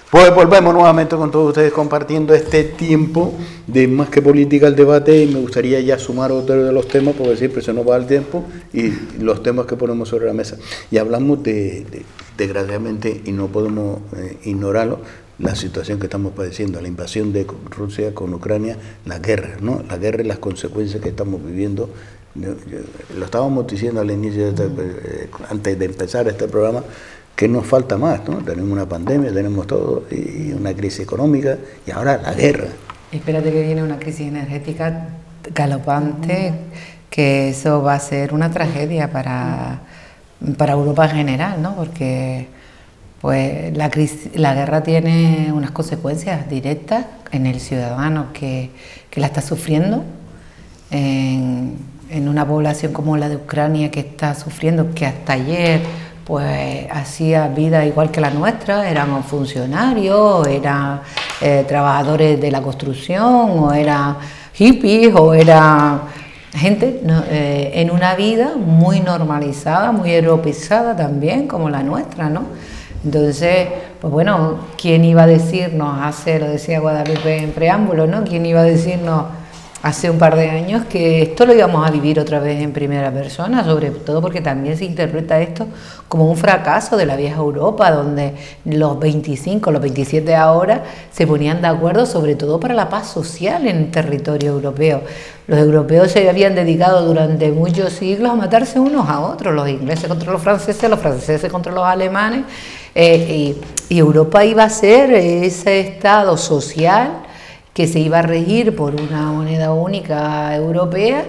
Pues volvemos nuevamente con todos ustedes compartiendo este tiempo de Más que Política el debate, y me gustaría ya sumar otro de los temas porque siempre se nos va el tiempo y los temas que ponemos sobre la mesa. Y hablamos desgraciadamente, y no podemos ignorarlo, la situación que estamos padeciendo, la invasión de Rusia con Ucrania, la guerra, ¿no? La guerra y las consecuencias que estamos viviendo. Lo estábamos diciendo al inicio, antes de empezar este programa, que nos falta más, ¿no? Tenemos una pandemia, tenemos todo, y una crisis económica, y ahora la guerra. Espérate que viene una crisis energética galopante, que eso va a ser una tragedia para Europa en general, ¿no? Porque pues la guerra tiene unas consecuencias directas en el ciudadano que la está sufriendo, en una población como la de Ucrania que está sufriendo, que hasta ayer pues hacía vida igual que la nuestra, eran funcionarios, eran trabajadores de la construcción, o eran hippies, o era gente en una vida muy normalizada, muy europeizada también, como la nuestra, ¿no? Entonces, pues bueno, ¿quién iba a decirnos lo decía Guadalupe en preámbulo, ¿no? ¿Quién iba a decirnos hace un par de años que esto lo íbamos a vivir otra vez en primera persona? Sobre todo porque también se interpreta esto como un fracaso de la vieja Europa, donde los 25, los 27 ahora se ponían de acuerdo sobre todo para la paz social en el territorio europeo. Los europeos se habían dedicado durante muchos siglos a matarse unos a otros, los ingleses contra los franceses contra los alemanes, y Europa iba a ser ese estado social que se iba a regir por una moneda única europea,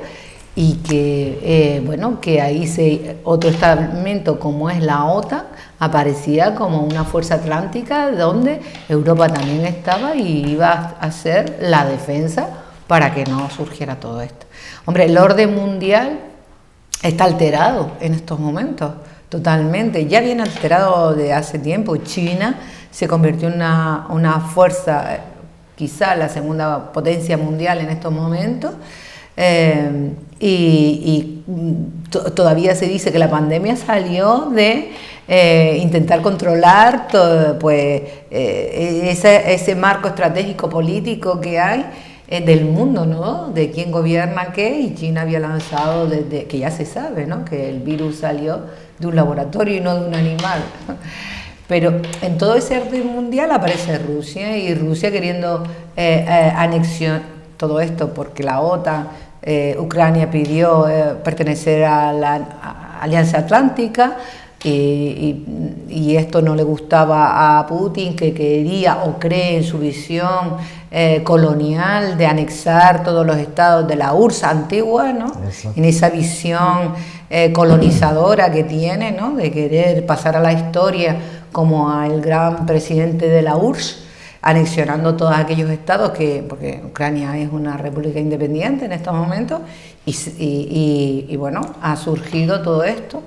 y que, bueno, que ahí otro estamento como es la OTAN aparecía como una fuerza atlántica donde Europa también estaba y iba a hacer la defensa para que no surgiera todo esto. Hombre, el orden mundial está alterado en estos momentos, totalmente. Ya viene alterado de hace tiempo. China se convirtió en una fuerza, quizá la segunda potencia mundial en estos momentos, todavía se dice que la pandemia salió de intentar controlar ese marco estratégico político que hay del mundo, ¿no? De quién gobierna qué, y China había lanzado desde que ya se sabe, ¿no? Que el virus salió de un laboratorio y no de un animal. Pero en todo ese orden mundial aparece Rusia, y Rusia queriendo anexión, todo esto porque la OTAN, Ucrania pidió pertenecer a la Alianza Atlántica, y esto no le gustaba a Putin, que quería o cree en su visión colonial de anexar todos los estados de la URSS antigua, ¿no? En esa visión colonizadora que tiene, ¿no? De querer pasar a la historia como al gran presidente de la URSS, anexionando todos aquellos estados porque Ucrania es una república independiente en estos momentos, y bueno, ha surgido todo esto.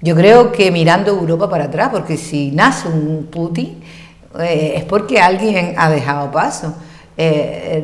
Yo creo que mirando Europa para atrás, porque si nace un Putin es porque alguien ha dejado paso.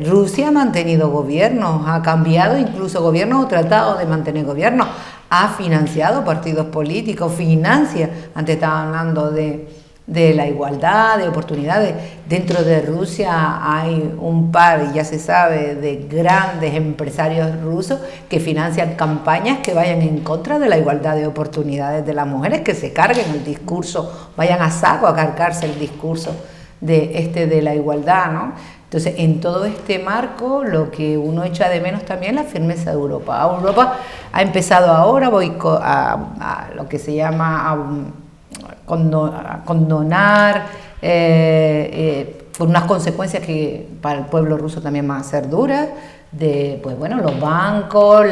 Rusia ha mantenido gobiernos, ha cambiado incluso gobiernos o tratado de mantener gobiernos, ha financiado partidos políticos, financia, antes estaba hablando de la igualdad, de oportunidades. Dentro de Rusia hay un par, y ya se sabe, de grandes empresarios rusos que financian campañas que vayan en contra de la igualdad de oportunidades de las mujeres, que se carguen el discurso, vayan a saco a cargarse el discurso de la igualdad, ¿no? Entonces, en todo este marco, lo que uno echa de menos también es la firmeza de Europa. Europa ha empezado ahora a lo que se llama condonar por unas consecuencias que para el pueblo ruso también van a ser duras, de pues bueno, los bancos,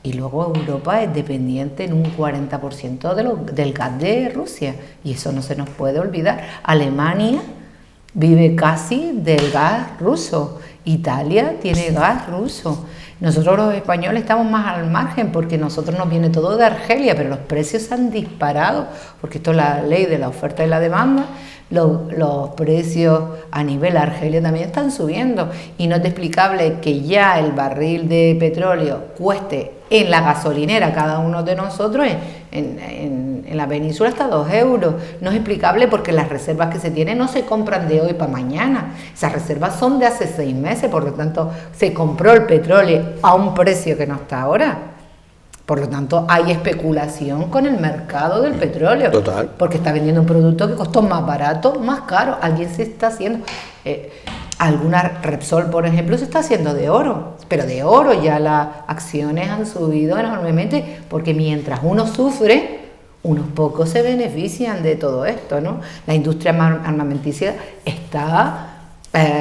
y luego Europa es dependiente en un 40% del gas de Rusia, y eso no se nos puede olvidar. Alemania vive casi del gas ruso, Italia tiene gas ruso. Nosotros los españoles estamos más al margen porque nosotros nos viene todo de Argelia, pero los precios han disparado, porque esto es la ley de la oferta y la demanda. los precios a nivel Argelia también están subiendo, y no es explicable que ya el barril de petróleo cueste en la gasolinera cada uno de nosotros en la península hasta 2 euros. No es explicable porque las reservas que se tienen no se compran de hoy para mañana, esas reservas son de hace 6 meses, por lo tanto se compró el petróleo a un precio que no está ahora. Por lo tanto, hay especulación con el mercado del petróleo. Total. Porque está vendiendo un producto que costó más barato, más caro. Alguien se está haciendo... alguna Repsol, por ejemplo, se está haciendo de oro. Pero de oro ya las acciones han subido enormemente, porque mientras uno sufre, unos pocos se benefician de todo esto, ¿no? La industria armamenticia está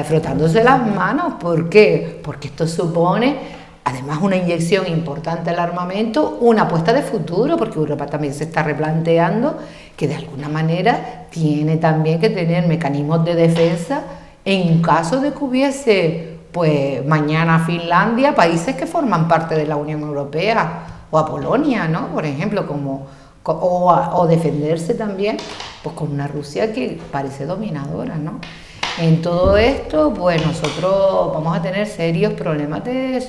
frotándose las manos. ¿Por qué? Porque esto supone... además una inyección importante al armamento, una apuesta de futuro, porque Europa también se está replanteando que de alguna manera tiene también que tener mecanismos de defensa en caso de que hubiese, pues mañana Finlandia, países que forman parte de la Unión Europea, o a Polonia, ¿no? Por ejemplo, o defenderse también pues con una Rusia que parece dominadora, ¿no? En todo esto, pues nosotros vamos a tener serios problemas de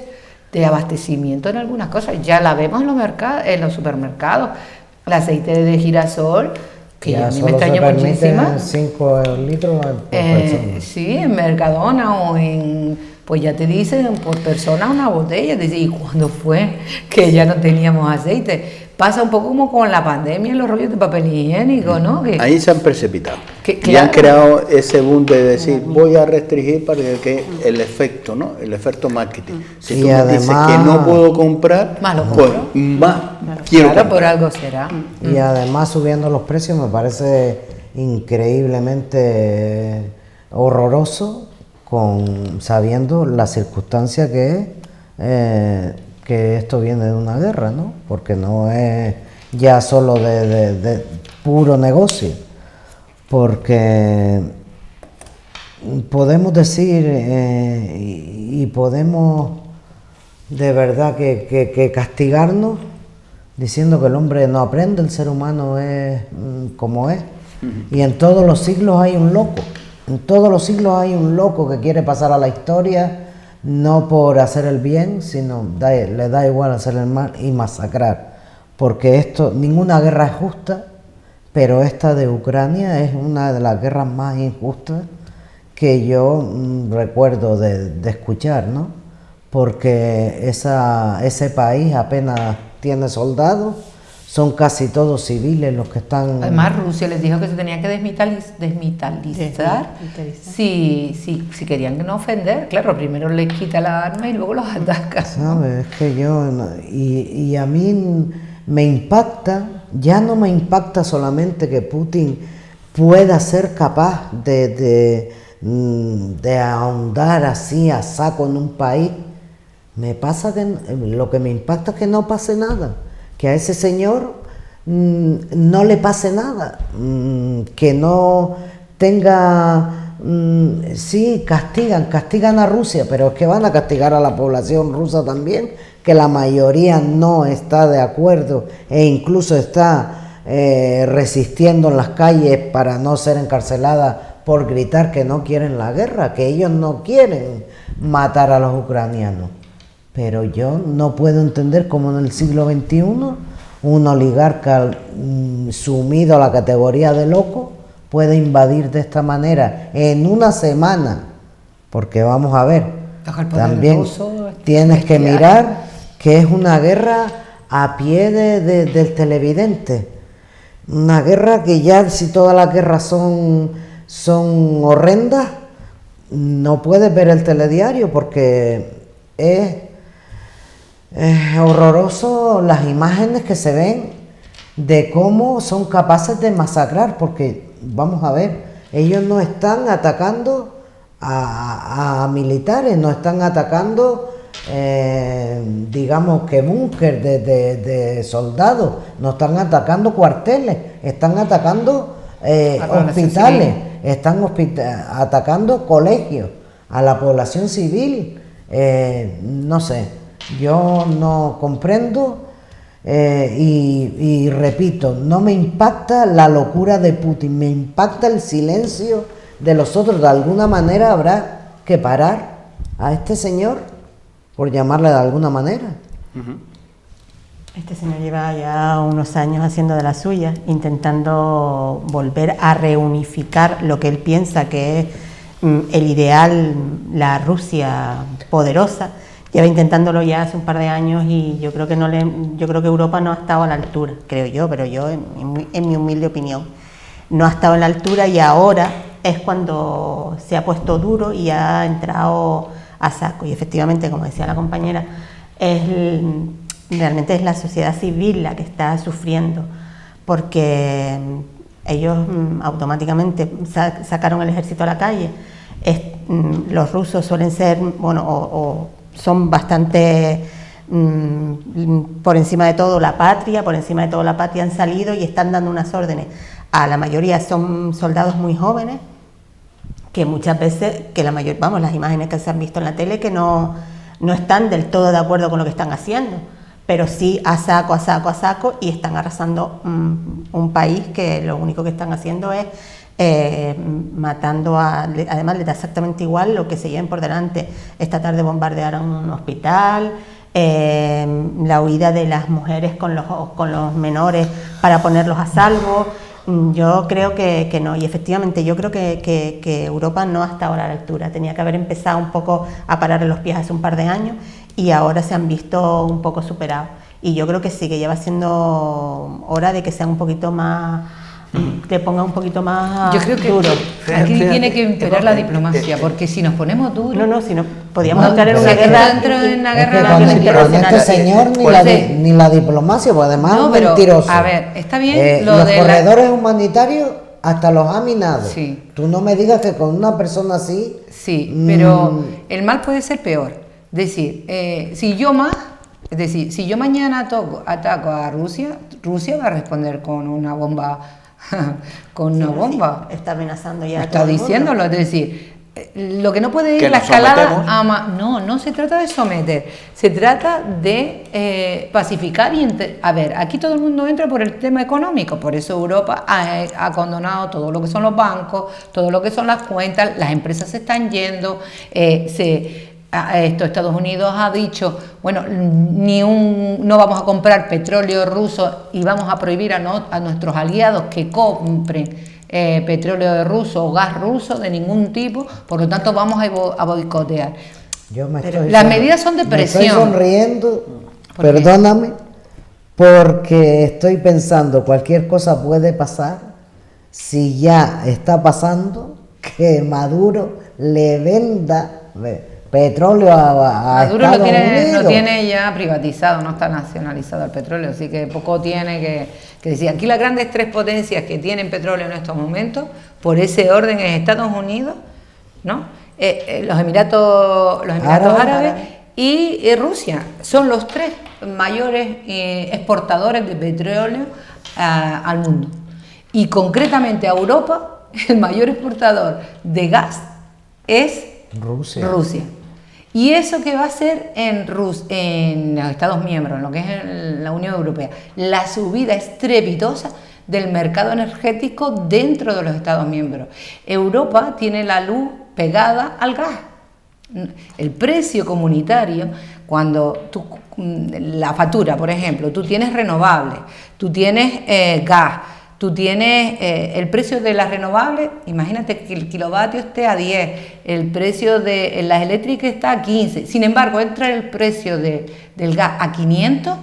abastecimiento en algunas cosas. Ya la vemos en los mercados, en los supermercados. El aceite de girasol, que ya a mí me extraña muchísimo. 5 litros por persona. Sí, en Mercadona o en... pues ya te dicen por persona una botella. ¿Y cuándo fue que ya no teníamos aceite? Pasa un poco como con la pandemia, los rollos de papel higiénico, ¿no? Que, ahí se han precipitado. Que, y han creado ese boom de decir, voy a restringir para que el efecto, ¿no? El efecto marketing. Si y tú me dices que no puedo comprar, pues más quiero comprar. Por algo será. Y además subiendo los precios me parece increíblemente horroroso, sabiendo la circunstancia que es que esto viene de una guerra, ¿no? Porque no es ya solo de puro negocio, porque podemos decir y podemos de verdad que castigarnos diciendo que el hombre no aprende, el ser humano es como es, y en todos los siglos hay un loco, en todos los siglos hay un loco que quiere pasar a la historia, no por hacer el bien, sino le da igual hacer el mal y masacrar, porque ninguna guerra es justa, pero esta de Ucrania es una de las guerras más injustas que yo recuerdo de escuchar, ¿no? Porque ese país apenas tiene soldados, son casi todos civiles los que están... Además, Rusia les dijo que se tenía que desmilitarizar si querían no ofender. Claro, primero les quita la arma y luego los ataca, ¿no? ¿Sabes? Es que y a mí me impacta, ya no me impacta solamente que Putin pueda ser capaz de ahondar así a saco en un país. Lo que me impacta es que no pase nada, que a ese señor no le pase nada, que no tenga... sí, castigan a Rusia, pero es que van a castigar a la población rusa también, que la mayoría no está de acuerdo e incluso está resistiendo en las calles para no ser encarcelada por gritar que no quieren la guerra, que ellos no quieren matar a los ucranianos. Pero yo no puedo entender cómo en el siglo XXI un oligarca sumido a la categoría de loco puede invadir de esta manera en una semana, porque vamos a ver, también tienes que mirar que es una guerra a pie del televidente, una guerra que ya si todas las guerras son horrendas, no puedes ver el telediario porque es horroroso las imágenes que se ven de cómo son capaces de masacrar, porque vamos a ver, ellos no están atacando a militares, no están atacando digamos que búnker de soldados, no están atacando cuarteles, están atacando hospitales, están atacando colegios, a la población civil. No sé, yo no comprendo y repito, no me impacta la locura de Putin, me impacta el silencio de los otros. De alguna manera habrá que parar a este señor, por llamarle de alguna manera. Este señor lleva ya unos años haciendo de la suya, intentando volver a reunificar lo que él piensa que es el ideal, la Rusia poderosa. Lleva intentándolo ya hace un par de años y yo creo que yo creo que Europa no ha estado a la altura, creo yo, pero yo en mi humilde opinión no ha estado a la altura, y ahora es cuando se ha puesto duro y ha entrado a saco. Y efectivamente, como decía la compañera, realmente es la sociedad civil la que está sufriendo, porque ellos automáticamente sacaron el ejército a la calle. Los rusos suelen ser, bueno, son bastante por encima de todo la patria, han salido y están dando unas órdenes. A la mayoría son soldados muy jóvenes, que muchas veces, las imágenes que se han visto en la tele, que no están del todo de acuerdo con lo que están haciendo, pero sí a saco, y están arrasando un país que lo único que están haciendo es matando además les da exactamente igual lo que se lleven por delante. Esta tarde bombardearon un hospital, la huida de las mujeres con los menores para ponerlos a salvo. Yo creo que no, y efectivamente yo creo que Europa no ha estado a la altura. Tenía que haber empezado un poco a pararle los pies hace un par de años, y ahora se han visto un poco superados. Y yo creo que sí, que ya va siendo hora de que sean un poquito más, que ponga un poquito más yo creo que duro. Aquí tiene que imperar la diplomacia, porque si nos ponemos duros... si no, podríamos entrar en una guerra. Con este señor ni la diplomacia, porque además es mentiroso. A ver, está bien lo los de corredores humanitarios hasta los ha minado. Sí. Tú no me digas que con una persona así... Sí, pero el mal puede ser peor. Es decir, si yo mañana ataco a Rusia, Rusia va a responder con una bomba. Está amenazando ya. Está diciéndolo, es decir, lo que no puede ir la escalada no se trata de someter, se trata de pacificar a ver, aquí todo el mundo entra por el tema económico, por eso Europa ha condonado todo lo que son los bancos, todo lo que son las cuentas, las empresas se están yendo, Estados Unidos ha dicho, bueno, no vamos a comprar petróleo ruso y vamos a prohibir a nuestros aliados que compren petróleo ruso o gas ruso de ningún tipo, por lo tanto vamos a boicotear. Las medidas son de presión. Me estoy sonriendo, perdóname, porque estoy pensando, cualquier cosa puede pasar, si ya está pasando, que Maduro le venda petróleo a Maduro Estados Unidos. lo tiene ya privatizado, no está nacionalizado el petróleo, así que poco tiene que decir. Aquí las grandes tres potencias que tienen petróleo en estos momentos, por ese orden, es Estados Unidos, ¿no? Los Emiratos Árabes y Rusia. Son los tres mayores exportadores de petróleo al mundo. Y concretamente a Europa, el mayor exportador de gas es Rusia. ¿Y eso qué va a hacer en los Estados miembros, en lo que es la Unión Europea? La subida estrepitosa del mercado energético dentro de los Estados miembros. Europa tiene la luz pegada al gas. El precio comunitario, cuando la factura, por ejemplo, tú tienes renovables, tú tienes gas, tú tienes el precio de las renovables, imagínate que el kilovatio esté a 10, el precio de las eléctricas está a 15, sin embargo entra el precio del gas a 500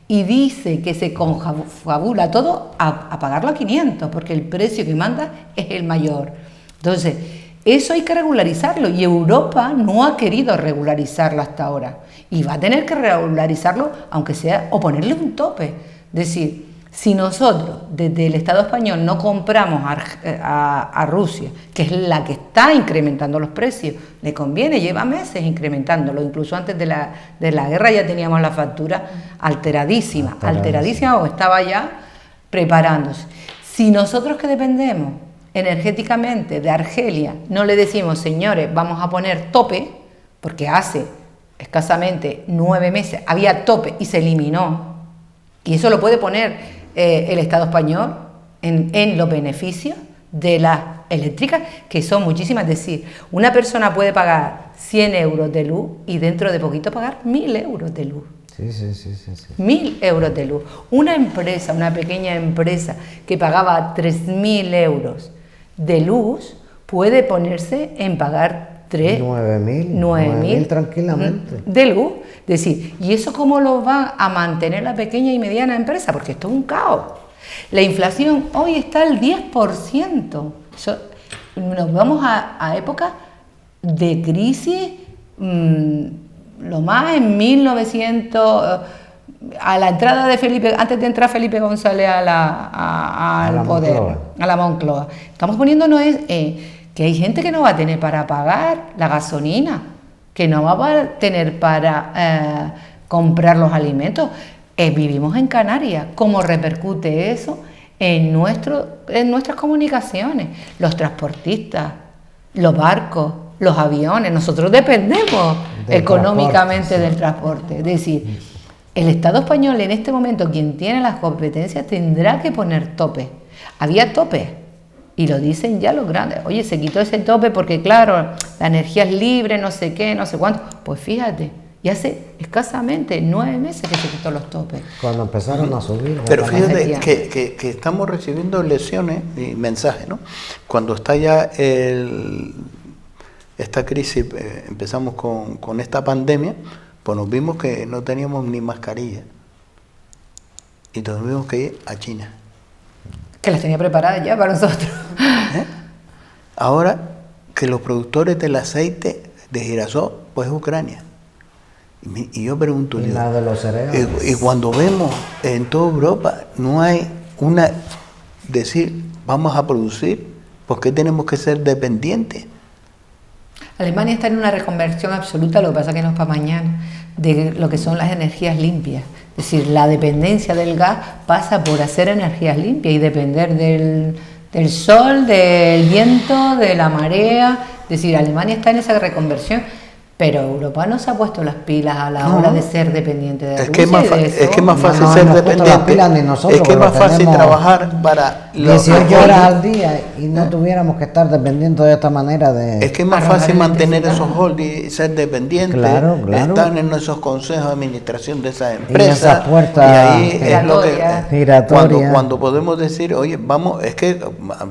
y dice que se confabula todo a pagarlo a 500, porque el precio que manda es el mayor. Entonces, eso hay que regularizarlo, y Europa no ha querido regularizarlo hasta ahora, y va a tener que regularizarlo, aunque sea, o ponerle un tope. Es decir, si nosotros desde el Estado español no compramos a Rusia, que es la que está incrementando los precios, le conviene, lleva meses incrementándolo, incluso antes de la guerra ya teníamos la factura alteradísima, o estaba ya preparándose. Si nosotros, que dependemos energéticamente de Argelia, no le decimos, señores, vamos a poner tope, porque hace escasamente 9 meses había tope y se eliminó, Y eso lo puede poner el Estado español en los beneficios de las eléctricas, que son muchísimas. Es decir, una persona puede pagar 100 euros de luz y dentro de poquito pagar 1.000 euros de luz. Sí. 1.000 euros de luz. Una empresa, una pequeña empresa que pagaba 3.000 euros de luz puede ponerse en pagar 9.000 tranquilamente de luz. Es decir, ¿y eso cómo lo va a mantener la pequeña y mediana empresa? Porque esto es un caos. La inflación hoy está al 10%. Nos vamos a épocas de crisis, lo más en 1900, a la entrada de Felipe, antes de entrar Felipe González al poder, Moncloa. a la Moncloa. Estamos poniéndonos que hay gente que no va a tener para pagar la gasolina, que no va a tener para comprar los alimentos. Vivimos en Canarias. ¿Cómo repercute eso en nuestras comunicaciones? Los transportistas, los barcos, los aviones. Nosotros dependemos económicamente del transporte. Es decir, el Estado español en este momento, quien tiene las competencias, tendrá que poner tope. Había tope. Y lo dicen ya los grandes. Oye, se quitó ese tope porque, claro, la energía es libre, no sé qué, no sé cuánto. Pues fíjate, y hace escasamente 9 meses que se quitó los topes. Cuando empezaron a subir. Pero la fíjate sequía. que estamos recibiendo lesiones y mensajes, ¿no? Cuando está ya esta crisis, empezamos con esta pandemia, pues nos vimos que no teníamos ni mascarilla. Y tuvimos que ir a China. Que las tenía preparadas ya para nosotros. Ahora que los productores del aceite de girasol, pues es Ucrania. Y yo pregunto, Y digo, la de los cereales. y cuando vemos en toda Europa, no hay decir, vamos a producir, ¿por qué tenemos que ser dependientes? Alemania está en una reconversión absoluta, lo que pasa que no es para mañana, de lo que son las energías limpias. Es decir, la dependencia del gas pasa por hacer energías limpias y depender del sol, del viento, de la marea. Es decir, Alemania está en esa reconversión, pero Europa no se ha puesto las pilas a la hora de ser dependiente de Rusia. Es que es más fácil No, ser no nos puesto las pilas ni dependiente. nosotros, Es que es más porque fácil tenemos trabajar para 18 horas al día y no tuviéramos que estar dependiendo de esta manera de... Es que es más Arrojar fácil mantener electricidad. esos holdings y ser dependientes, Claro. estar en esos consejos de administración de esas esas empresas. puertas y ahí es lo que giratorias. cuando podemos decir, oye, vamos, es que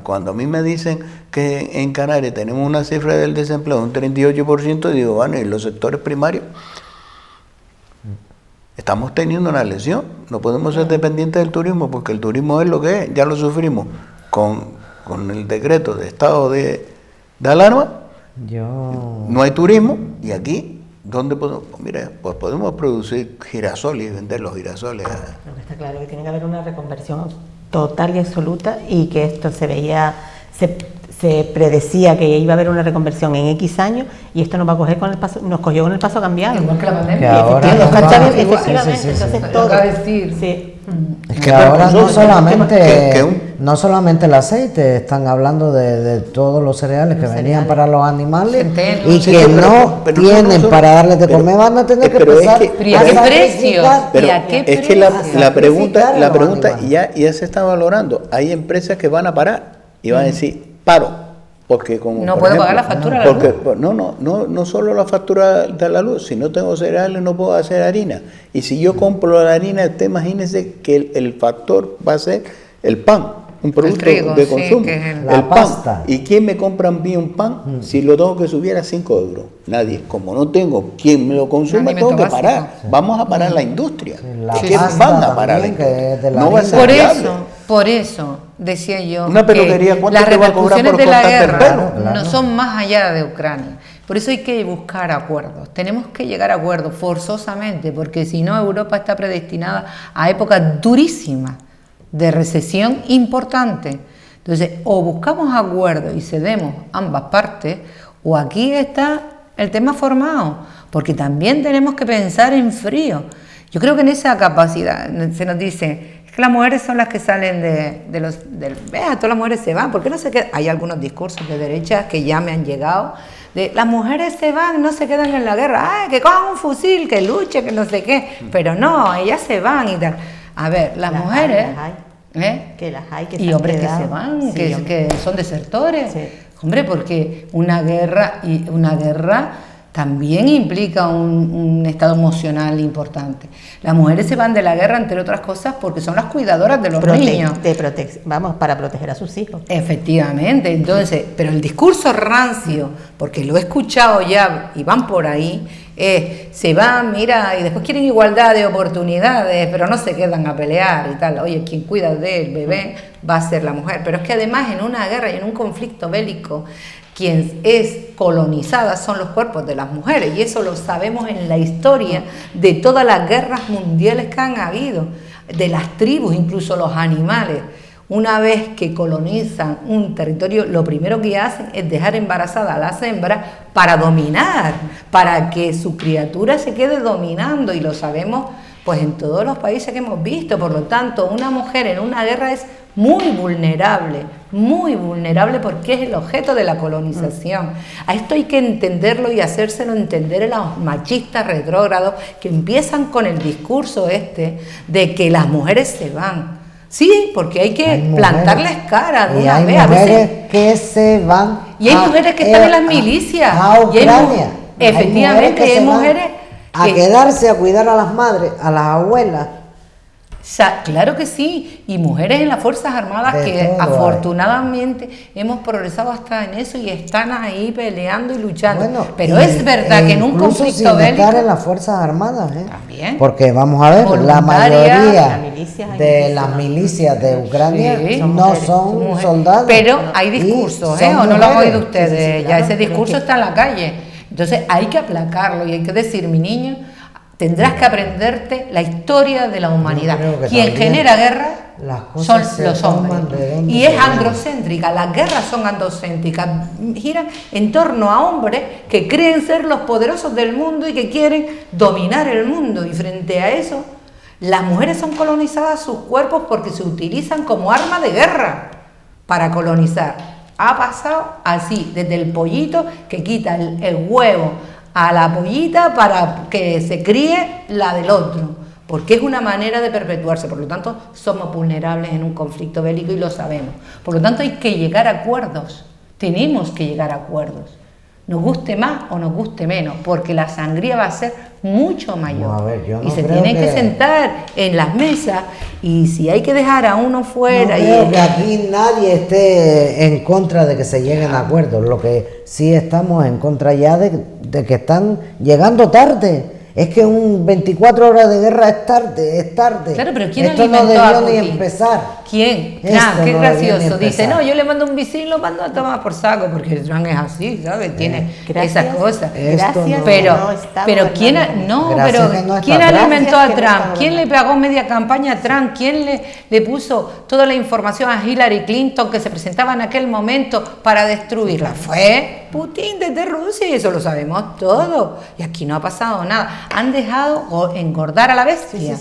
cuando a mí me dicen que en Canarias tenemos una cifra del desempleo de un 38%, digo, bueno, y los sectores primarios estamos teniendo una lesión. No podemos ser dependientes del turismo porque el turismo es lo que es, ya lo sufrimos con el decreto de estado de alarma. No hay turismo y aquí, ¿dónde podemos? Pues mira, pues podemos producir girasoles y vender los girasoles. Lo que está claro es que tiene que haber una reconversión total y absoluta y que esto se veía, se predecía que iba a haber una reconversión en X años y esto nos va a coger con el paso, nos cogió con el paso cambiado. Igual que la pandemia. Que ahora Efectivamente, nos va- efectivamente, sí, sí, sí. entonces Lo todo. acaba de decir. Sí. Es que ahora no solamente, que no solamente el aceite, están hablando de todos los cereales que venían para los animales Centeno. y Sí, que pero no tienen solo- para darles de pero- comer, van a tener que pero es empezar que- ¿Pero y a qué a precios? sacrificar. Pero ¿Y a qué es que precio? la pregunta Sacrificar los animales. ya se está valorando. Hay empresas que van a parar y van a decir, paro. Porque como, No por puedo ejemplo, pagar la factura de la porque, luz. no solo la factura de la luz, si no tengo cereales no puedo hacer harina. Y si yo compro la harina, usted imagínese que el factor va a ser el pan, un producto trigo, de sí, consumo. que es el- La el pan. pasta. ¿Y quién me compra a mí un pan si lo tengo que subir a 5 euros? Nadie. Como no tengo quien me lo consuma, Alimento tengo que básico. parar. Vamos a parar la industria. la Es que pasta van a parar la también, que es de la No va a ser harina. Por viable. eso decía yo Una peluquería, que ¿cuánto las te va a cobrar repercusiones por de la cortarte el guerra pelo? Claro. no son más allá de Ucrania. Por eso hay que buscar acuerdos. Tenemos que llegar a acuerdos forzosamente, porque si no Europa está predestinada a épocas durísimas de recesión importante. Entonces, o buscamos acuerdos y cedemos ambas partes, o aquí está el tema formado, porque también tenemos que pensar en frío. Yo creo que en esa capacidad se nos dice, es que las mujeres son las que salen vea, todas las mujeres se van, ¿por qué no se quedan? Hay algunos discursos de derecha que ya me han llegado, de las mujeres se van, no se quedan en la guerra, que cojan un fusil, que luchen, que no sé qué, pero no, ellas se van y tal. A ver, las Las mujeres... hay. ¿eh? Que las hay, que y se hombres han que se quedado. van, Sí, que hombre. son desertores. Sí. Hombre, porque una guerra también implica un estado emocional importante. Las mujeres se van de la guerra, entre otras cosas, porque son las cuidadoras de los niños. Vamos, para proteger a sus hijos. Efectivamente, entonces, pero el discurso rancio, porque lo he escuchado ya y van por ahí, se van, mira, y después quieren igualdad de oportunidades, pero no se quedan a pelear y tal. Oye, quien cuida del bebé va a ser la mujer. Pero es que además en una guerra y en un conflicto bélico, quien es colonizada son los cuerpos de las mujeres, y eso lo sabemos en la historia de todas las guerras mundiales que han habido, de las tribus, incluso los animales. Una vez que colonizan un territorio, lo primero que hacen es dejar embarazadas a las hembras para dominar, para que su criatura se quede dominando, y lo sabemos pues en todos los países que hemos visto. Por lo tanto, una mujer en una guerra es muy vulnerable porque es el objeto de la colonización. A esto hay que entenderlo y hacérselo entender a los machistas retrógrados que empiezan con el discurso de que las mujeres se van. Sí, porque hay que plantarles cara de una vez. Hay mujeres que se van. Y hay mujeres que están en las milicias. A Ucrania. Efectivamente, hay mujeres a quedarse a cuidar a las madres, a las abuelas. Claro que sí, y mujeres en las Fuerzas Armadas que afortunadamente hemos progresado hasta en eso y están ahí peleando y luchando. Bueno, pero es verdad que en un conflicto bélico... estar en las Fuerzas Armadas, también. Porque vamos a ver, la mayoría de las milicias de Ucrania no son soldados. Pero hay discursos, ¿o no lo han oído ustedes? Ya ese discurso está en la calle. Entonces hay que aplacarlo y hay que decir, mi niño, tendrás que aprenderte la historia de la humanidad. Quien genera guerra son los hombres. Y es androcéntrica, las guerras son androcéntricas, giran en torno a hombres que creen ser los poderosos del mundo y que quieren dominar el mundo. Y frente a eso, las mujeres son colonizadas sus cuerpos porque se utilizan como arma de guerra para colonizar. Ha pasado así, desde el pollito que quita el huevo a la pollita para que se críe la del otro, porque es una manera de perpetuarse. Por lo tanto, somos vulnerables en un conflicto bélico y lo sabemos. Por lo tanto, hay que llegar a acuerdos, tenemos que llegar a acuerdos, nos guste más o nos guste menos, porque la sangría va a ser mucho mayor. Y se tienen que sentar en las mesas, y si hay que dejar a uno fuera... No creo que aquí nadie esté en contra de que se lleguen a acuerdos. Lo que sí estamos en contra ya de que están llegando tarde. Es que un 24 horas de guerra es tarde. Claro, pero ¿quién esto alimentó no debió a ni Putin? empezar. ¿Quién? Qué gracioso. Dice, no, yo le mando un misil, lo mando a tomar por saco, porque el Trump es así, ¿sabes? Tiene esas cosas. Gracias, pero ¿quién alimentó a Trump? ¿Quién le pagó media campaña a Trump? ¿Quién le puso toda la información a Hillary Clinton que se presentaba en aquel momento para destruirla? Fue Putin desde Rusia, y eso lo sabemos todos. Y aquí no ha pasado nada. Han dejado engordar a la bestia,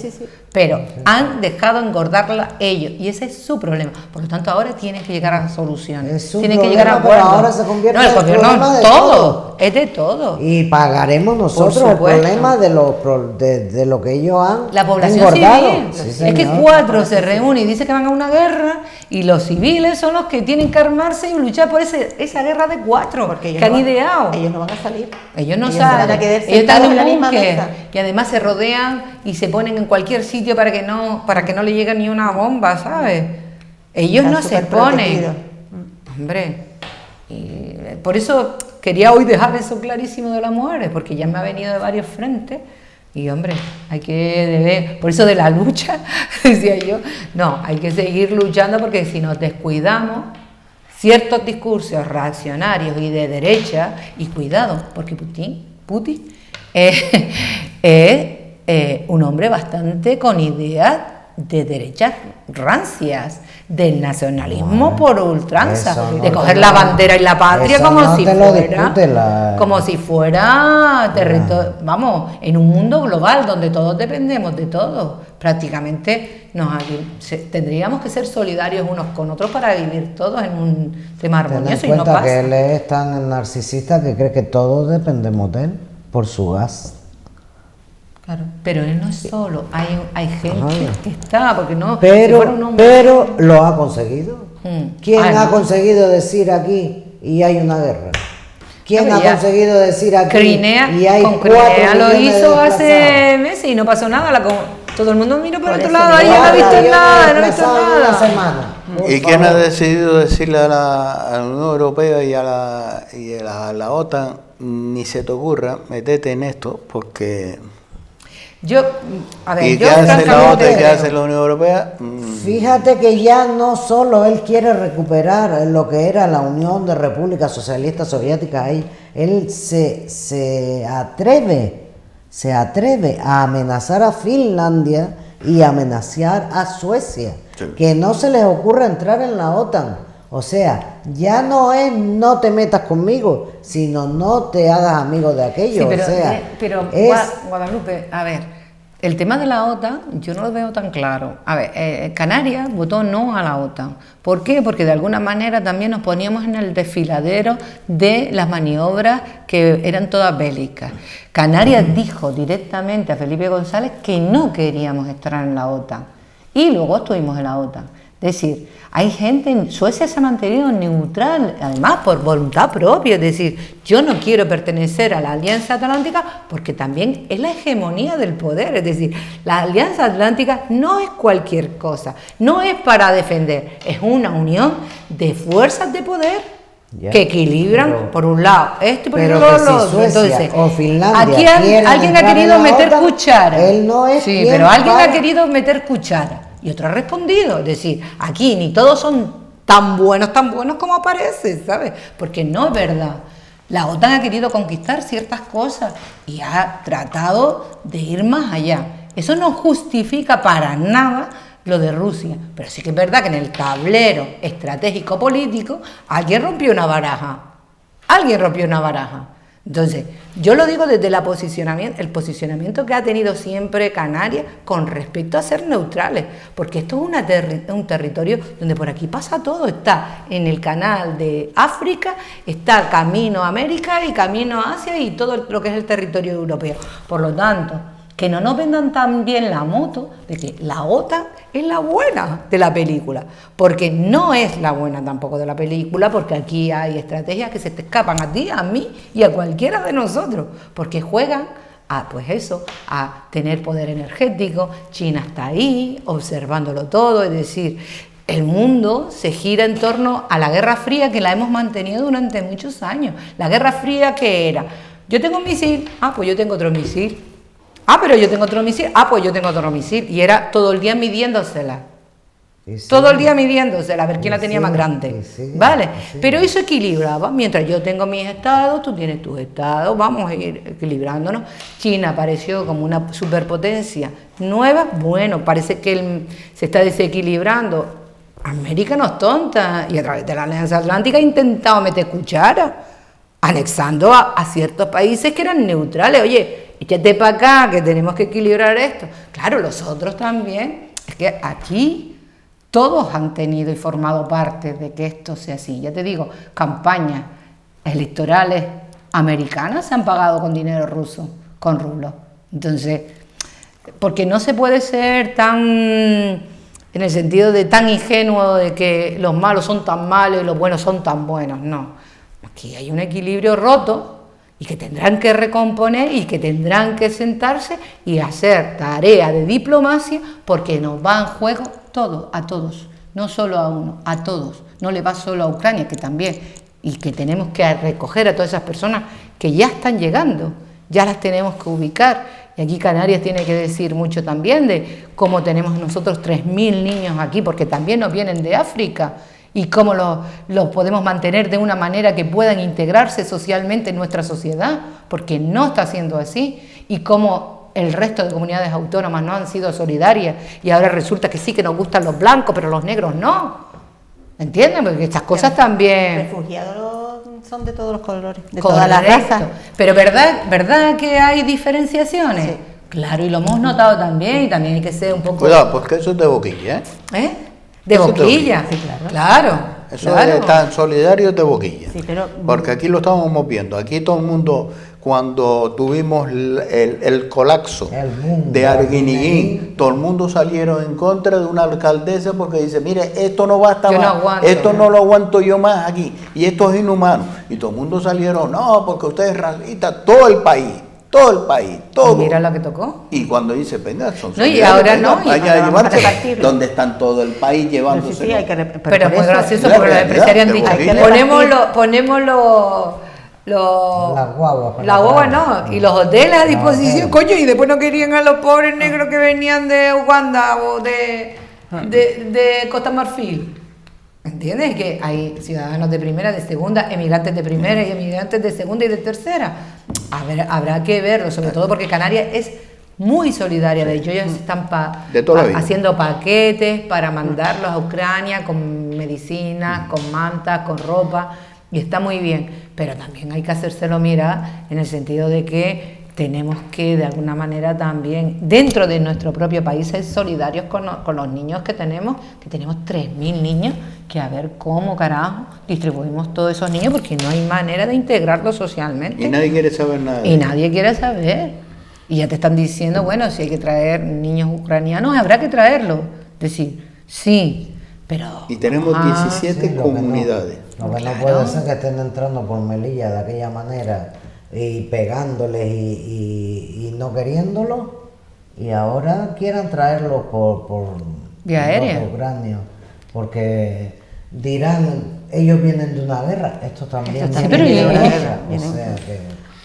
pero han dejado engordarla ellos, y ese es su problema. Por lo tanto, ahora tienen que llegar a soluciones, tienen que llegar a acuerdos. Ahora se convierte el gobierno es todo, es de todo. Y pagaremos nosotros el problema de lo que ellos han la población engordado. Civil. Es que 4 se reúnen y dicen que van a una guerra, y los civiles son los que tienen que armarse y luchar por esa guerra de 4 que han ideado. Ellos no van a salir. Ellos no salen. Ellos están en un búnker, y además se rodean y se ponen en cualquier sitio para que no le llegue ni una bomba, ¿sabes? Ellos no se ponen. Hombre, y por eso quería hoy dejar eso clarísimo de las mujeres, porque ya me ha venido de varios frentes. Y hombre, hay que por eso de la lucha, decía yo, no, hay que seguir luchando, porque si nos descuidamos, ciertos discursos reaccionarios y de derecha, y cuidado, porque Putin es un hombre bastante con ideas de derechas rancias, del nacionalismo por ultranza, de coger la bandera y la patria como si fuera territorio, vamos, en un mundo global donde todos dependemos de todos. Prácticamente tendríamos que ser solidarios unos con otros para vivir todos en un tema armonioso, y no pasa. Que él es tan narcisista que cree que todos dependemos de él por su gas. Claro, pero él no es solo, hay gente Ajá. que está, porque no... si fuera un hombre- Pero lo ha conseguido. ¿Quién Ah, ha no. conseguido decir aquí y hay una guerra? ¿Quién No, ha pero ya conseguido decir aquí Crimea, y hay con 4 Crimea lo millones de hizo hace desplazados? meses y no pasó nada. Todo el mundo mira por Por otro eso lado, mismo. ahí no ha 4 visto millones nada, de no ha visto desplazados en una nada. semana. Por ¿Y quién ha favor. decidido decirle a la Unión Europea y a la OTAN, ni se te ocurra, metete en esto, porque... Yo, a ver, ¿Y yo qué hace la francamente OTAN y qué creo- hace la Unión Europea? Fíjate que ya no solo él quiere recuperar lo que era la Unión de Repúblicas Socialistas Soviéticas, él se atreve a amenazar a Finlandia y amenazar a Suecia, Sí. que no se les ocurra entrar en la OTAN. O sea, ya no es no te metas conmigo, sino no te hagas amigo de aquello. Sí, pero, o sea, pero es... Guadalupe, a ver, el tema de la OTAN yo no lo veo tan claro. A ver, Canarias votó no a la OTAN. ¿Por qué? Porque de alguna manera también nos poníamos en el desfiladero de las maniobras que eran todas bélicas. Canarias dijo directamente a Felipe González que no queríamos estar en la OTAN y luego estuvimos en la OTAN. Es decir, hay gente, en Suecia se ha mantenido neutral, además por voluntad propia, es decir, yo no quiero pertenecer a la Alianza Atlántica porque también es la hegemonía del poder, es decir, la Alianza Atlántica no es cualquier cosa, no es para defender, es una unión de fuerzas de poder Ya, que equilibran pero- por un lado esto y por el Pero otro que si lo otro. Suecia Entonces, o Finlandia aquí quieren alguien ha entrar querido en la meter OTAN, cuchara. él no es sí, quien pero alguien para. ha querido meter cuchara y otro ha respondido. Es decir, aquí ni todos son tan buenos como parece, ¿sabes? Porque no es verdad. La OTAN ha querido conquistar ciertas cosas y ha tratado de ir más allá. Eso no justifica para nada lo de Rusia, pero sí que es verdad que en el tablero estratégico político alguien rompió una baraja. Alguien rompió una baraja. Entonces, yo lo digo desde el posicionamiento que ha tenido siempre Canarias con respecto a ser neutrales, porque esto es un territorio donde por aquí pasa todo, está en el canal de África, está camino a América y camino a Asia y todo lo que es el territorio europeo. Por lo tanto, que no nos vendan tan bien la moto de que la OTAN es la buena de la película, porque no es la buena tampoco de la película, porque aquí hay estrategias que se te escapan a ti, a mí y a cualquiera de nosotros, porque juegan a, pues eso, a tener poder energético. China está ahí observándolo todo, es decir, el mundo se gira en torno a la Guerra Fría que la hemos mantenido durante muchos años. La Guerra Fría, ¿qué era? Yo tengo un misil, pues yo tengo otro misil. Pero yo tengo otro misil, pues yo tengo otro misil. Y era todo el día midiéndosela. Y sí. Todo el día midiéndosela, a ver quién la tenía Sí, más grande. sí, ¿Vale? sí. Pero eso equilibraba. Mientras yo tengo mis estados, tú tienes tus estados, vamos a ir equilibrándonos. China apareció como una superpotencia nueva. Bueno, parece que se está desequilibrando. América no es tonta. Y a través de la Alianza Atlántica ha intentado meter cuchara, anexando a ciertos países que eran neutrales. Oye, échate para acá, que tenemos que equilibrar esto. Claro, los otros también. Es que aquí todos han tenido y formado parte de que esto sea así. Ya te digo, campañas electorales americanas se han pagado con dinero ruso, con rublos. Entonces, porque no se puede ser tan, en el sentido de tan ingenuo de que los malos son tan malos y los buenos son tan buenos. No, aquí hay un equilibrio roto y que tendrán que recomponer y que tendrán que sentarse y hacer tarea de diplomacia, porque nos va en juego todo, a todos, no solo a uno, a todos. No le va solo a Ucrania, que también, y que tenemos que recoger a todas esas personas que ya están llegando, ya las tenemos que ubicar. Y aquí Canarias tiene que decir mucho también de cómo tenemos nosotros 3.000 niños aquí, porque también nos vienen de África, y cómo los podemos mantener de una manera que puedan integrarse socialmente en nuestra sociedad, porque no está siendo así, y cómo el resto de comunidades autónomas no han sido solidarias, y ahora resulta que sí que nos gustan los blancos, pero los negros no. ¿Entienden? Porque estas cosas también... Refugiados son de todos los colores, de todas las Correcto. razas. Pero ¿verdad que hay diferenciaciones? Sí. Claro, y lo hemos notado también, y también hay que ser un poco... Cuidado, porque eso es de boquilla, ¿eh? ¿Eh? De Eso te boquilla. Sí, claro. Claro. Eso claro. es tan solidario de boquilla. Sí, pero- Porque aquí lo estábamos viendo. Aquí todo el mundo cuando tuvimos el colapso El mundo. de Arguineguín, todo el mundo salieron en contra de una alcaldesa porque dice, mire, esto no basta Yo no más, aguanto, esto ¿no? no lo aguanto yo más aquí, y esto es inhumano. Y todo el mundo salieron, no, porque usted es racista, todo el país, todo. Mira lo que tocó. Y cuando dice, venga, son No, y solidarios, ahora venga, no, y vayan ahora a vamos a llevarse. repartirlo. ¿Dónde están todo el país llevándose? Sí, hay que Pero es muy eso- gracioso la porque los realidad, empresarios han de dicho, Bolivia. ponemos Las guaguas para la guagua atrás. no, y los hoteles a Los disposición, hoteles. coño, y después no querían a los pobres negros que venían de Uganda o de Costa Marfil. ¿Entiendes? Que hay ciudadanos de primera, de segunda, emigrantes de primera y emigrantes de segunda y de tercera. A ver, habrá que verlo, sobre todo porque Canarias es muy solidaria. De hecho, ellos están De toda la vida. haciendo paquetes para mandarlos a Ucrania con medicinas, con mantas, con ropa, y está muy bien. Pero también hay que hacérselo mirar en el sentido de que tenemos que, de alguna manera, también, dentro de nuestro propio país, ser solidarios con los niños que tenemos 3.000 niños, que a ver cómo carajo distribuimos todos esos niños, porque no hay manera de integrarlos socialmente. Y nadie quiere saber nada. Y nadie quiere saber. Y ya te están diciendo, bueno, si hay que traer niños ucranianos, habrá que traerlos. Decir, sí, pero... Y tenemos 17 Sí, lo comunidades. Que no, lo que no Claro. puede ser que estén entrando por Melilla de aquella manera y pegándoles y no queriéndolo, y ahora quieran traerlo por Vía aérea. Ucrania, porque dirán, ellos vienen de una guerra, estos también Estos vienen también de una vienen, guerra, o vienen. sea que...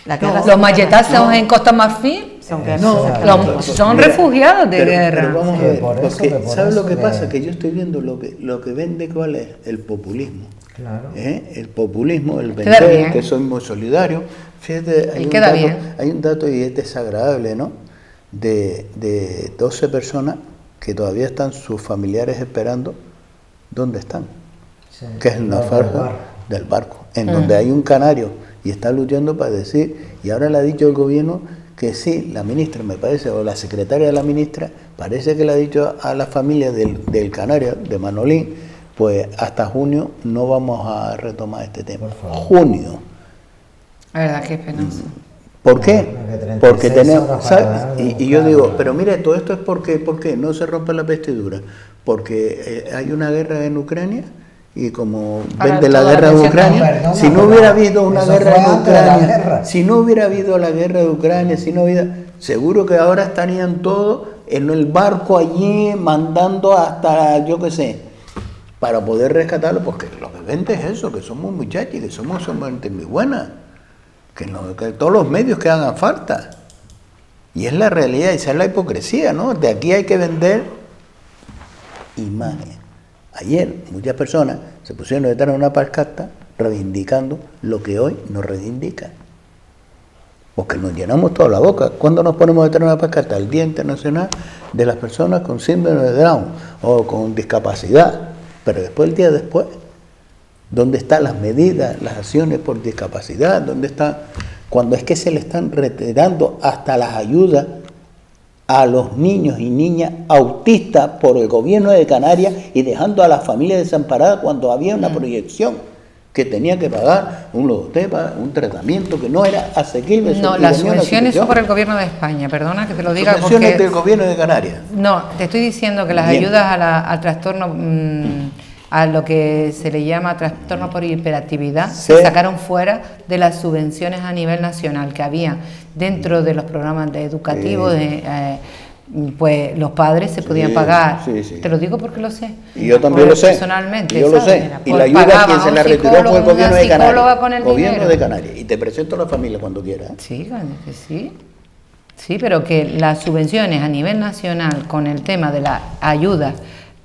La guerra Los se- machetazos en Costa Marfil son guerras. No, son Mira, refugiados de pero guerra. vamos a Que ver, por eso, porque que por ¿sabes lo eso que que- pasa? Que yo estoy viendo lo que vende, ¿cuál es? El populismo. Claro. El populismo, el Queda vender, bien. que soy muy solidario. Fíjate, Y queda bien. hay un dato y es desagradable, ¿no? De 12 personas que todavía están sus familiares esperando, ¿dónde están? Sí, Que es el del naufragio barco. del barco, en donde hay un canario y está luchando para decir, y ahora le ha dicho el gobierno que sí, la ministra me parece, o la secretaria de la ministra, parece que le ha dicho a la familia del canario, de Manolín, pues hasta junio no vamos a retomar este tema. Por favor. Junio. La verdad que es penoso. ¿Por qué? Porque 36 Porque tenemos, horas para ¿sabes? dejar de Y yo buscar. digo, pero mire, todo esto es porque no se rompe la vestidura, porque hay una guerra en Ucrania y como Ahora vende la toda la guerra de atención- Ucrania, No, perdona, si no pero hubiera habido una eso guerra fue en antes de la Ucrania, guerra. si no hubiera habido la guerra de Ucrania, si no hubiera, seguro que ahora estarían todos en el barco allí mandando hasta, yo qué sé, para poder rescatarlo, porque lo que vende es eso, que somos muchachos, que somos gente muy buena, que todos los medios que hagan falta. Y es la realidad, esa es la hipocresía, ¿no? De aquí hay que vender imagen. Ayer muchas personas se pusieron detrás de una pancarta reivindicando lo que hoy nos reivindica. Porque nos llenamos toda la boca. ¿Cuándo nos ponemos detrás de una pancarta? El Día Internacional de las Personas con Síndrome de Down o con discapacidad. Pero después, el día después, ¿dónde están las medidas, las acciones por discapacidad? ¿Dónde están? Cuando es que se le están retirando hasta las ayudas a los niños y niñas autistas por el gobierno de Canarias y dejando a las familias desamparadas cuando había una proyección que tenía que pagar un logotepa, un tratamiento que no era asequible. No, y las tenía una subvenciones son situación. por el gobierno de España, perdona que te lo diga Subvenciones porque... del gobierno de Canarias. No, te estoy diciendo que las Bien. ayudas al trastorno, a lo que se le llama trastorno por hiperactividad, Sí. se sacaron fuera de las subvenciones a nivel nacional que había dentro de los programas educativos. Sí. Pues los padres se podían pagar. sí, sí. Te lo digo porque lo sé. Y yo también lo sé. Personalmente. Yo lo ¿sabes? sé. Y Pues la ayuda pagaban quien se a la un retiró psicólogo, fue el gobierno una de psicóloga Canarias. con el Gobierno dinero. de Canarias. Y te presento a la familia cuando quieras. Sí, claro que sí. Sí, pero que las subvenciones a nivel nacional con el tema de las ayudas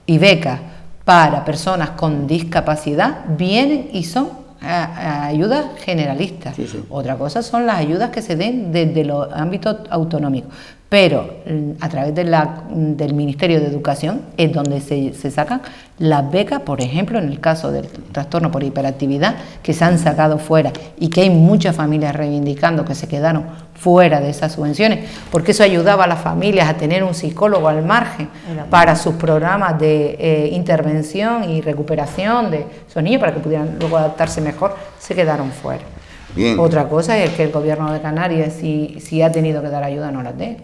y becas para personas con discapacidad vienen y son ayudas generalistas. Sí, sí. Otra cosa son las ayudas que se den desde los ámbitos autonómicos. Pero a través del Ministerio de Educación es donde se sacan las becas, por ejemplo, en el caso del trastorno por hiperactividad, que se han sacado fuera y que hay muchas familias reivindicando que se quedaron fuera de esas subvenciones, porque eso ayudaba a las familias a tener un psicólogo al margen para sus programas de intervención y recuperación de esos niños, para que pudieran luego adaptarse mejor, se quedaron fuera. Bien. Otra cosa es que el gobierno de Canarias, si ha tenido que dar ayuda, no las dé.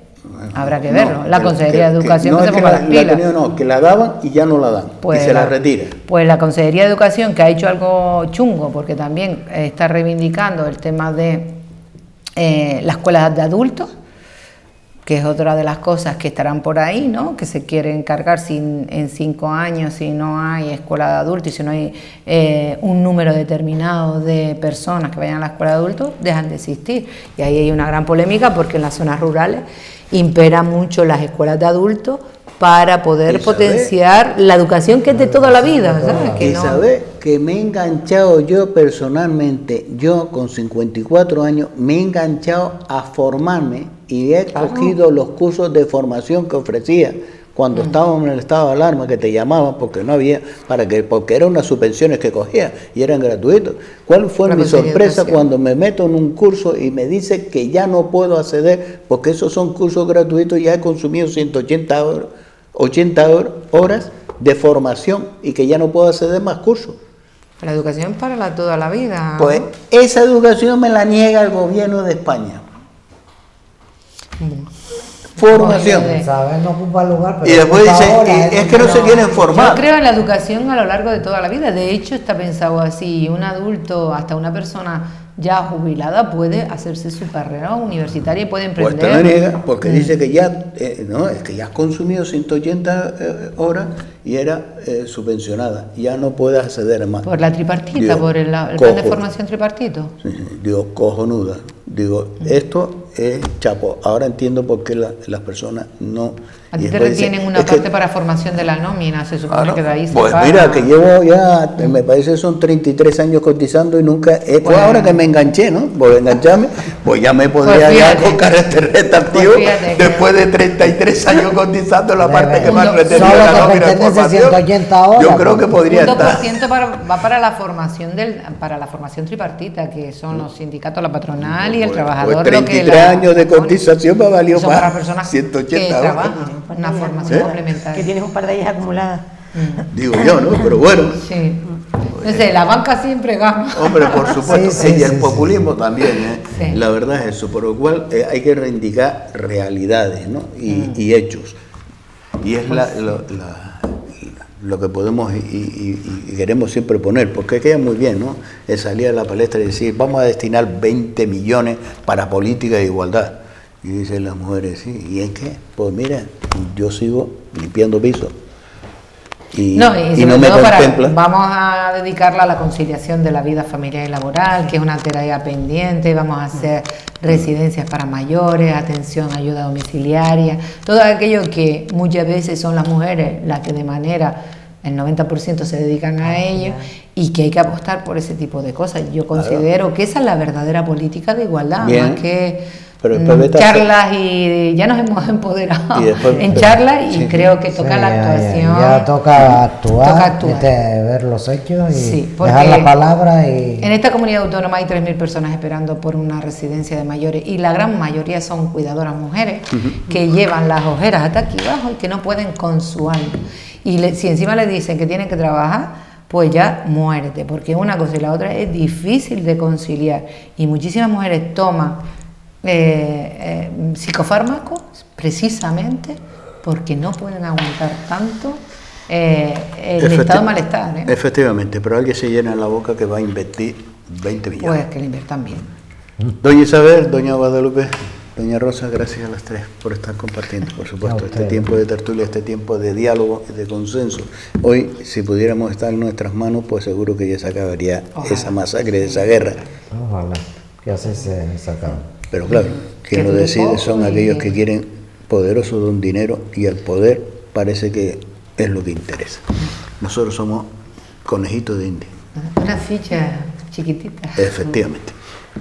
Habrá que verlo. La Consejería de Educación que se ponga las pilas. No, que la daban y ya no la dan. Pues y se la retira. Pues la Consejería de Educación, que ha hecho algo chungo, porque también está reivindicando el tema de las escuelas de adultos, que es otra de las cosas que estarán por ahí, ¿no? Que se quiere encargar en 5 años, si no hay escuela de adultos y si no hay un número determinado de personas que vayan a la escuela de adultos, dejan de existir. Y ahí hay una gran polémica porque en las zonas rurales impera mucho las escuelas de adultos para poder potenciar la educación que es de toda la vida, ¿sabes? Que Y sabes que me he enganchado yo personalmente, yo con 54 años, me he enganchado a formarme y he cogido los cursos de formación que ofrecía cuando estábamos en el estado de alarma, que te llamaban porque no había, porque eran unas subvenciones que cogía y eran gratuitos. ¿Cuál fue mi sorpresa cuando me meto en un curso y me dice que ya no puedo acceder porque esos son cursos gratuitos y ya he consumido 180 horas de formación y que ya no puedo acceder más cursos? la educación para toda la vida. Pues esa educación me la niega el gobierno de España. Formación. ¿Sabes? No ocupa lugar, pero y después dice, es que no se quieren formar. Yo creo en la educación a lo largo de toda la vida. De hecho, está pensado así. Un adulto, hasta una persona ya jubilada, puede hacerse su carrera universitaria y puede emprender. Pues te lo niega, porque dice que ya, no, es que ya has consumido 180 horas y era subvencionada. Ya no puede acceder a más. Por la tripartita, Digo, por el plan de formación tripartito. Sí, digo, cojonuda. Digo, esto es chapo. Ahora entiendo por qué las personas no. A ti te retienen una parte para formación de la nómina, se supone que de ahí se pues paga. mira, que llevo ya, me parece son 33 años cotizando y nunca, pues ahora que me enganché, ¿no? Por engancharme, pues ya me podría ya con carácter retroactivo, después de 33 años cotizando la parte que me han retenido de la nómina de formación. Yo creo que podría estar. Un 2% va para la formación tripartita, que son los sindicatos, la patronal y el trabajador. Pues 33 años de cotización me valió más. Para personas 180 que trabajan. Una formación complementaria. Que tienes un par de ellas acumuladas. Digo yo, ¿no? Pero bueno. Sí. No sé, la banca siempre gana. Hombre, por supuesto. Y el populismo también, Sí. La verdad es eso. Por lo cual hay que reivindicar realidades, ¿no? Y hechos. Y es lo que podemos y queremos siempre poner, porque queda muy bien, ¿no? Es salir a la palestra y decir, vamos a destinar 20 millones para política de igualdad. Y dicen las mujeres, sí, ¿y en qué? Pues mira, yo sigo limpiando pisos. Y no me contemplan. Vamos a dedicarla a la conciliación de la vida familiar y laboral, que es una tarea pendiente. Vamos a hacer residencias para mayores, atención, ayuda domiciliaria, todo aquello que muchas veces son las mujeres las que de manera, el 90% se dedican a ello, y que hay que apostar por ese tipo de cosas. Yo considero que esa es la verdadera política de igualdad, Bien. más que charlas y ya nos hemos empoderado después, en charlas y creo que toca la actuación. Ya toca actuar. Ver los hechos y dejar la palabra. En esta comunidad autónoma hay 3.000 personas esperando por una residencia de mayores y la gran mayoría son cuidadoras mujeres que llevan las ojeras hasta aquí abajo y que no pueden con su alma. Y si encima les dicen que tienen que trabajar, pues ya muérete, porque una cosa y la otra es difícil de conciliar y muchísimas mujeres toman psicofármacos precisamente porque no pueden aguantar tanto el estado de malestar. Efectivamente, pero alguien se llena la boca que va a invertir 20 millones. Pues que le inviertan bien. Doña Isabel, doña Guadalupe, doña Rosa, gracias a las tres por estar compartiendo, por supuesto, este tiempo de tertulia, este tiempo de diálogo, de consenso. Hoy, si pudiéramos estar en nuestras manos, pues seguro que ya se acabaría esa masacre, esa guerra. Ojalá, que así se acaba. Pero claro, quien lo decide son aquellos que quieren poderoso de un dinero y el poder parece que es lo que interesa. Nosotros somos conejitos de India. Una ficha chiquitita. Efectivamente,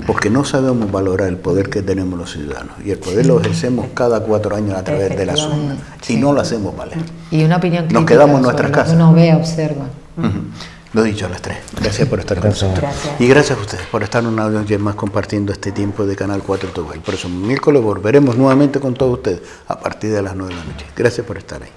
porque no sabemos valorar el poder que tenemos los ciudadanos y el poder lo ejercemos cada 4 años a través de las urnas y no lo hacemos valer. Y una opinión crítica. Nos quedamos en nuestras casas. Uno ve, observa. Lo he dicho a las tres. Gracias por estar con nosotros. Gracias. Y gracias a ustedes por estar una noche más compartiendo este tiempo de Canal 4 Tobay. El próximo miércoles volveremos nuevamente con todos ustedes a partir de las 9 de la noche. Gracias por estar ahí.